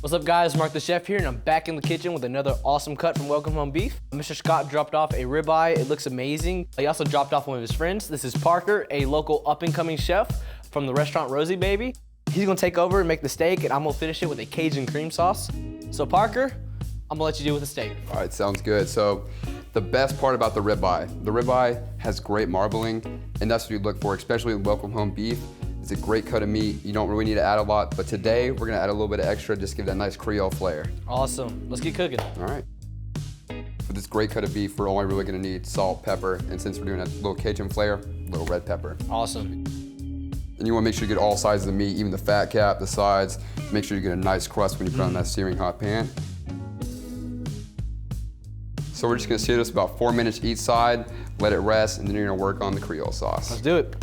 What's up guys, Mark the Chef here, and I'm back in the kitchen with another awesome cut from Welcome Home Beef. Mr. Scott dropped off a ribeye. It looks amazing. He also dropped off one of his friends. This is Parker, a local up-and-coming chef from the restaurant Rosie Baby. He's gonna take over and make the steak, and I'm gonna finish it with a Cajun cream sauce. So Parker, I'm gonna let you do with the steak. All right, sounds good. So the best part about the ribeye has great marbling, and that's what you look for, especially with Welcome Home Beef. It's a great cut of meat. You don't really need to add a lot, but today we're gonna add a little bit of extra, just give that nice Creole flair. Awesome, let's get cooking. All right. For this great cut of beef, we're only really gonna need salt, pepper, and since we're doing a little Cajun flair, a little red pepper. Awesome. And you wanna make sure you get all sides of the meat, even the fat cap, the sides. Make sure you get a nice crust when you put it on that searing hot pan. So we're just gonna sear this about 4 minutes each side, let it rest, and then you're gonna work on the Creole sauce. Let's do it.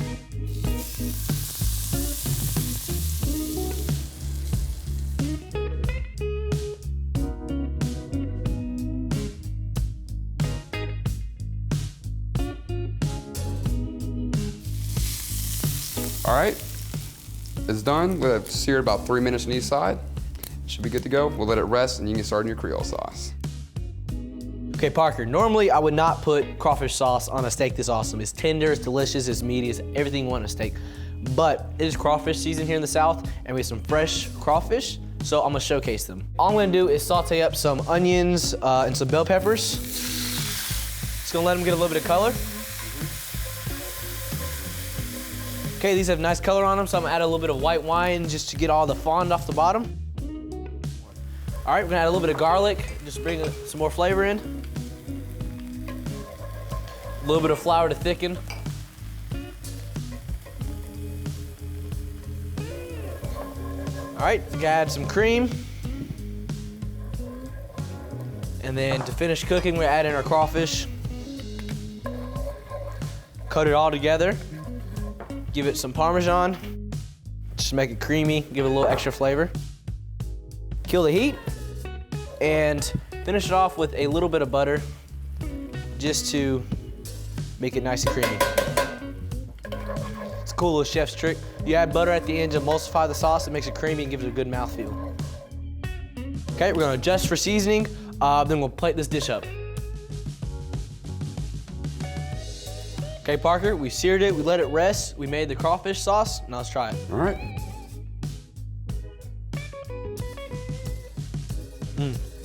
All right, it's done. Let it sear about 3 minutes on each side. Should be good to go. We'll let it rest and you can start on your Creole sauce. Okay, Parker, normally I would not put crawfish sauce on a steak this awesome. It's tender, it's delicious, it's meaty, it's everything you want in a steak. But it is crawfish season here in the South, and we have some fresh crawfish, so I'm gonna showcase them. All I'm gonna do is saute up some onions and some bell peppers. Just gonna let them get a little bit of color. Okay, these have nice color on them, so I'm gonna add a little bit of white wine just to get all the fond off the bottom. All right, we're gonna add a little bit of garlic, just bring some more flavor in. A little bit of flour to thicken. All right, we gotta add some cream. And then to finish cooking, we're adding our crawfish. Coat it all together. Give it some Parmesan, just make it creamy, give it a little extra flavor. Kill the heat, and finish it off with a little bit of butter, just to make it nice and creamy. It's a cool little chef's trick. You add butter at the end to emulsify the sauce, it makes it creamy and gives it a good mouthfeel. Okay, we're gonna adjust for seasoning, then we'll plate this dish up. Okay, Parker, we seared it, we let it rest, we made the crawfish sauce. Now let's try it. All right.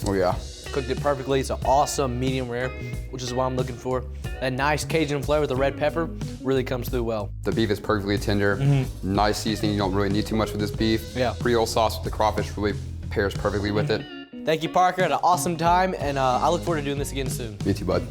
Oh yeah. Cooked it perfectly. It's an awesome medium rare, which is what I'm looking for. That nice Cajun flavor with the red pepper really comes through well. The beef is perfectly tender. Nice seasoning, you don't really need too much with this beef. Yeah. Creole sauce with the crawfish really pairs perfectly with it. Thank you, Parker. Had an awesome time, and I look forward to doing this again soon. Me too, bud.